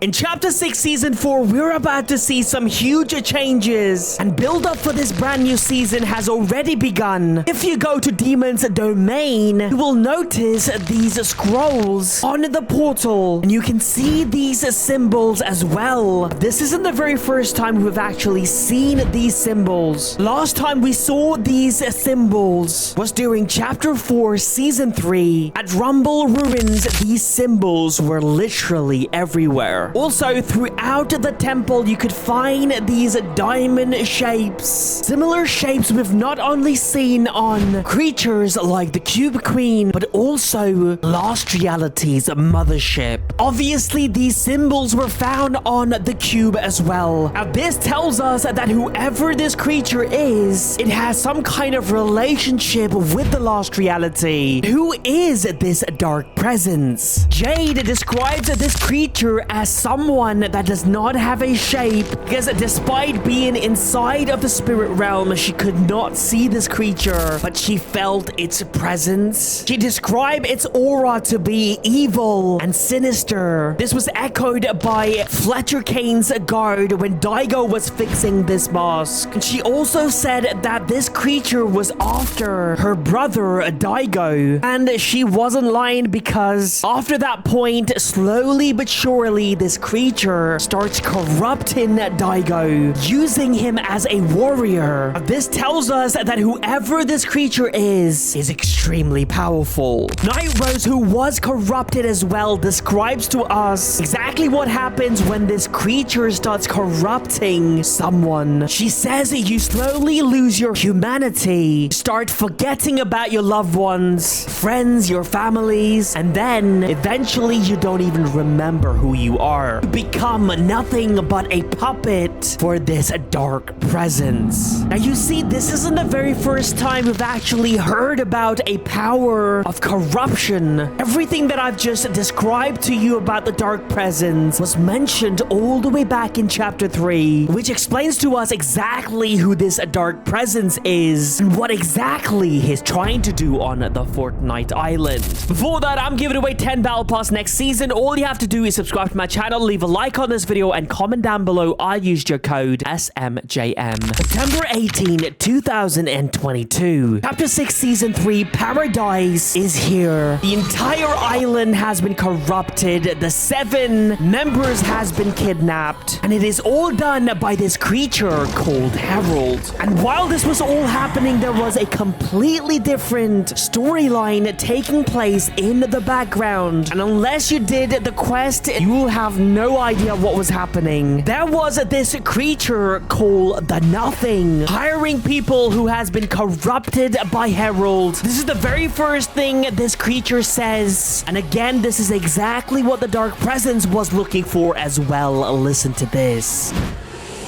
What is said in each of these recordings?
In Chapter 6, Season 4, we're about to see some huge changes, and build-up for this brand new season has already begun. If you go to Demon's Domain, you will notice these scrolls on the portal, and you can see these symbols as well. This isn't the very first time we've actually seen these symbols. Last time we saw these symbols was during Chapter 4, Season 3. At Rumble Ruins, these symbols were literally everywhere. Also, throughout the temple, you could find these diamond shapes. Similar shapes we've not only seen on creatures like the Cube Queen, but also Lost Reality's mothership. Obviously, these symbols were found on the cube as well. Now, this tells us that whoever this creature is, it has some kind of relationship with the Lost Reality. Who is this dark presence? Jade describes this creature as someone that does not have a shape, because despite being inside of the spirit realm, she could not see this creature, but she felt its presence. She described its aura to be evil and sinister. This was echoed by Fletcher Kane's guard when Daigo was fixing this mask. And she also said that this creature was after her brother Daigo, and she wasn't lying, because after that point, slowly but surely, this creature starts corrupting Daigo, using him as a warrior. This tells us that whoever this creature is extremely powerful. Night Rose, who was corrupted as well, describes to us exactly what happens when this creature starts corrupting someone. She says you slowly lose your humanity, start forgetting about your loved ones, friends, your families, and then eventually you don't even remember who you are. You become nothing but a puppet for this dark presence. Now you see, this isn't the very first time we've actually heard about a power of corruption. Everything that I've just described to you about the dark presence was mentioned all the way back in Chapter 3, which explains to us exactly who this dark presence is and what exactly he's trying to do on the Fortnite island. Before that, I'm giving away 10 Battle Pass next season. All you have to do is subscribe to my channel, leave a like on this video, and comment down below. I used your code SMJM. September 18, 2022. Chapter 6, Season 3, Paradise is here. The entire island has been corrupted. The 7 members has been kidnapped. And it is all done by this creature called Herald. And while this was all happening, there was a completely different storyline taking place in the background. And unless you did the quest, you will have no idea what was happening. There was this creature called the Nothing, hiring people who has been corrupted by Herald. This is the very first thing this creature says. And again, this is exactly what the Dark Presence was looking for as well. Listen to this.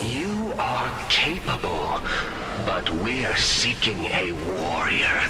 You are capable, but we're seeking a warrior.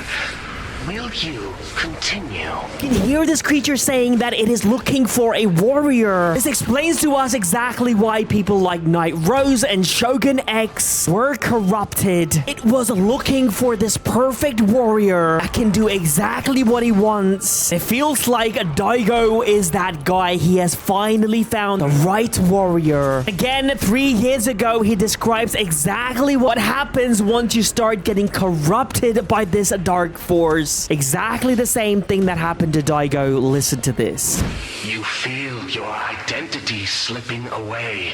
Will you continue? You can hear this creature saying that it is looking for a warrior. This explains to us exactly why people like Night Rose and Shogun X were corrupted. It was looking for this perfect warrior that can do exactly what he wants. It feels like Daigo is that guy. He has finally found the right warrior. Again, 3 years ago, he describes exactly what happens once you start getting corrupted by this dark force. Exactly the same thing that happened to Daigo. Listen to this. You feel your identity slipping away.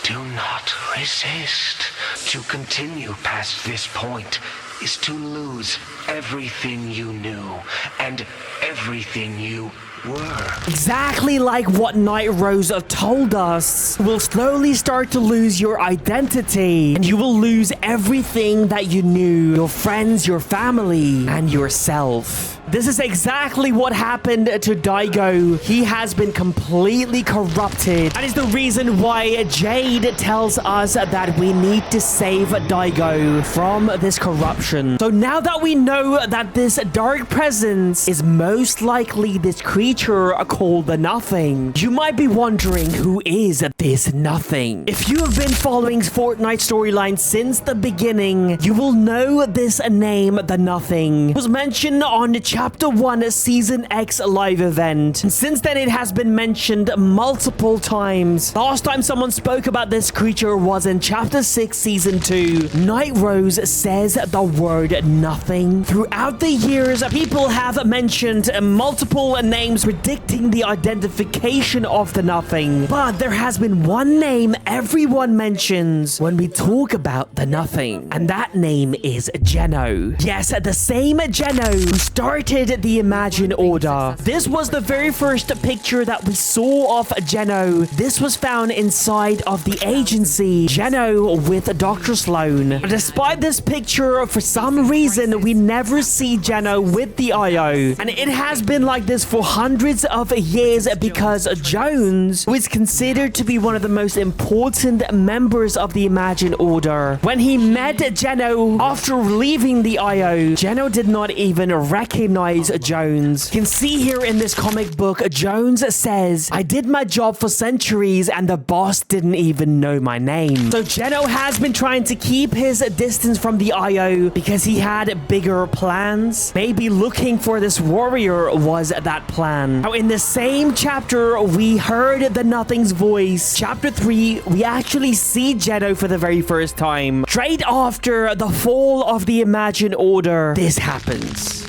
Do not resist. To continue past this point is to lose everything you knew and everything you were. Exactly like what Night Rose told us. You will slowly start to lose your identity, and you will lose everything that you knew, your friends, your family, and yourself. This is exactly what happened to Daigo. He has been completely corrupted. That is the reason why Jade tells us that we need to save Daigo from this corruption. So now that we know that this dark presence is most likely this creature called the Nothing, you might be wondering, who is this Nothing? If you have been following Fortnite storyline since the beginning, you will know this name, the Nothing. It was mentioned on the chapter Chapter 1 Season X live event. And since then, it has been mentioned multiple times. Last time someone spoke about this creature was in Chapter 6 Season 2. Night Rose says the word nothing. Throughout the years, people have mentioned multiple names predicting the identification of the nothing. But there has been one name everyone mentions when we talk about the nothing. And that name is Jenno. Yes, the same Jenno who started the Imagine Order. This was the very first picture that we saw of Jenno. This was found inside of the agency, Jenno with Dr. Sloan. But despite this picture, for some reason, we never see Jenno with the IO. And it has been like this for hundreds of years because Jones, who is considered to be one of the most important members of the Imagine Order, when he met Jenno after leaving the IO, Jenno did not even recognize Jones. You can see here in this comic book, Jones says, "I did my job for centuries and the boss didn't even know my name." So Jenno has been trying to keep his distance from the IO because he had bigger plans. Maybe looking for this warrior was that plan. Now in the same chapter, we heard the Nothing's voice. Chapter 3, we actually see Jenno for the very first time. Straight after the fall of the Imagine Order, this happens.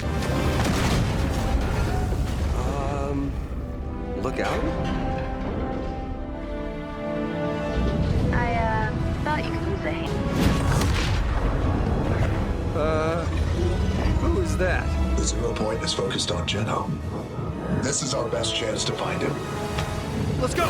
Look out. I thought you could use a hand. Who is that? The 0 point is focused on Jenno. This is our best chance to find him. Let's go.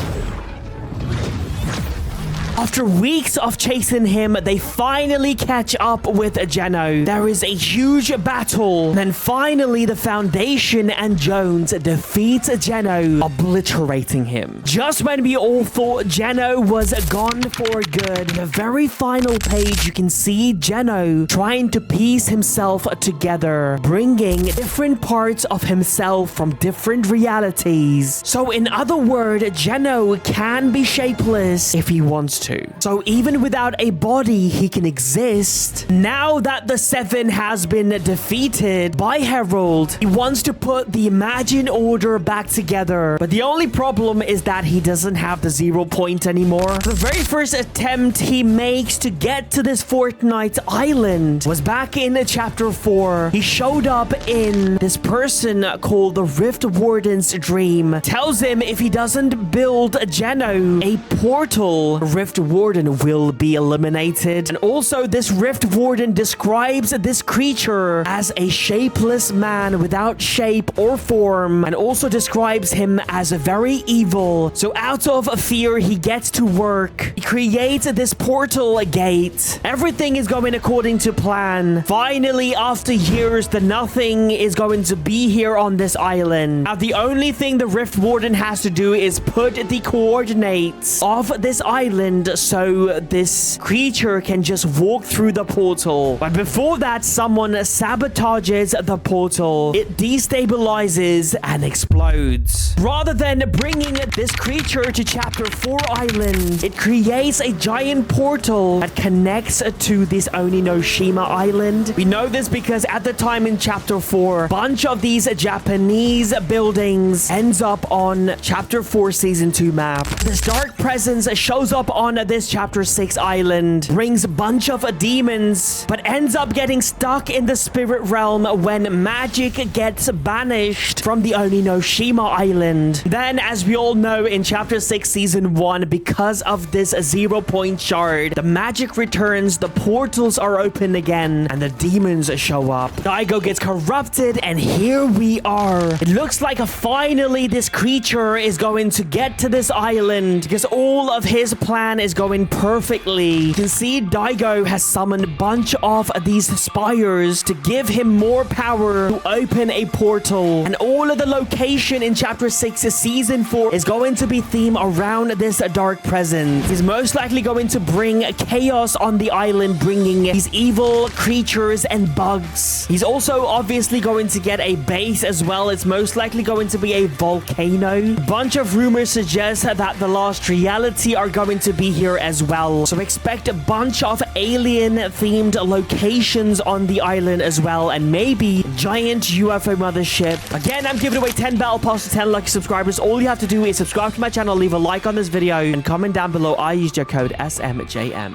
After weeks of chasing him, they finally catch up with Jenno. There is a huge battle. Then finally, the Foundation and Jones defeats Jenno, obliterating him. Just when we all thought Jenno was gone for good, in the very final page, you can see Jenno trying to piece himself together, bringing different parts of himself from different realities. So in other words, Jenno can be shapeless if he wants to. So even without a body, he can exist. Now that the 7 has been defeated by Harold, he wants to put the Imagine Order back together. But the only problem is that he doesn't have the 0 point anymore. The very first attempt he makes to get to this Fortnite island was back in Chapter 4. He showed up in this person called the Rift Warden's dream. Tells him if he doesn't build Jenno a portal, Rift Warden will be eliminated. And also, this Rift Warden describes this creature as a shapeless man without shape or form, and also describes him as very evil. So out of fear, he gets to work. He creates this portal gate. Everything is going according to plan. Finally, after years, the Nothing is going to be here on this island. Now, the only thing the Rift Warden has to do is put the coordinates of this island so this creature can just walk through the portal. But before that, someone sabotages the portal. It destabilizes and explodes. Rather than bringing this creature to Chapter 4 Island, it creates a giant portal that connects to this Oninoshima Island. We know this because at the time in Chapter 4, a bunch of these Japanese buildings ends up on Chapter 4 Season 2 map. This dark presence shows up on this Chapter 6 island, brings a bunch of demons, but ends up getting stuck in the spirit realm when magic gets banished from the Oninoshima Island. Then, as we all know, in Chapter 6 Season 1, because of this 0 point shard, the magic returns, the portals are open again, and the demons show up. Daigo gets corrupted, and here we are. It looks like finally this creature is going to get to this island because all of his plan is going perfectly. You can see Daigo has summoned a bunch of these spires to give him more power to open a portal. And all of the location in Chapter 6 Season 4 is going to be themed around this dark presence. He's most likely going to bring chaos on the island, bringing these evil creatures and bugs. He's also obviously going to get a base as well. It's most likely going to be a volcano. A bunch of rumors suggest that the Lost Reality are going to be here as well. So expect a bunch of alien-themed locations on the island as well, and maybe giant UFO mothership. Again, I'm giving away 10 battle pass to 10 lucky subscribers. All you have to do is subscribe to my channel, leave a like on this video, and comment down below. I used your code SMJM.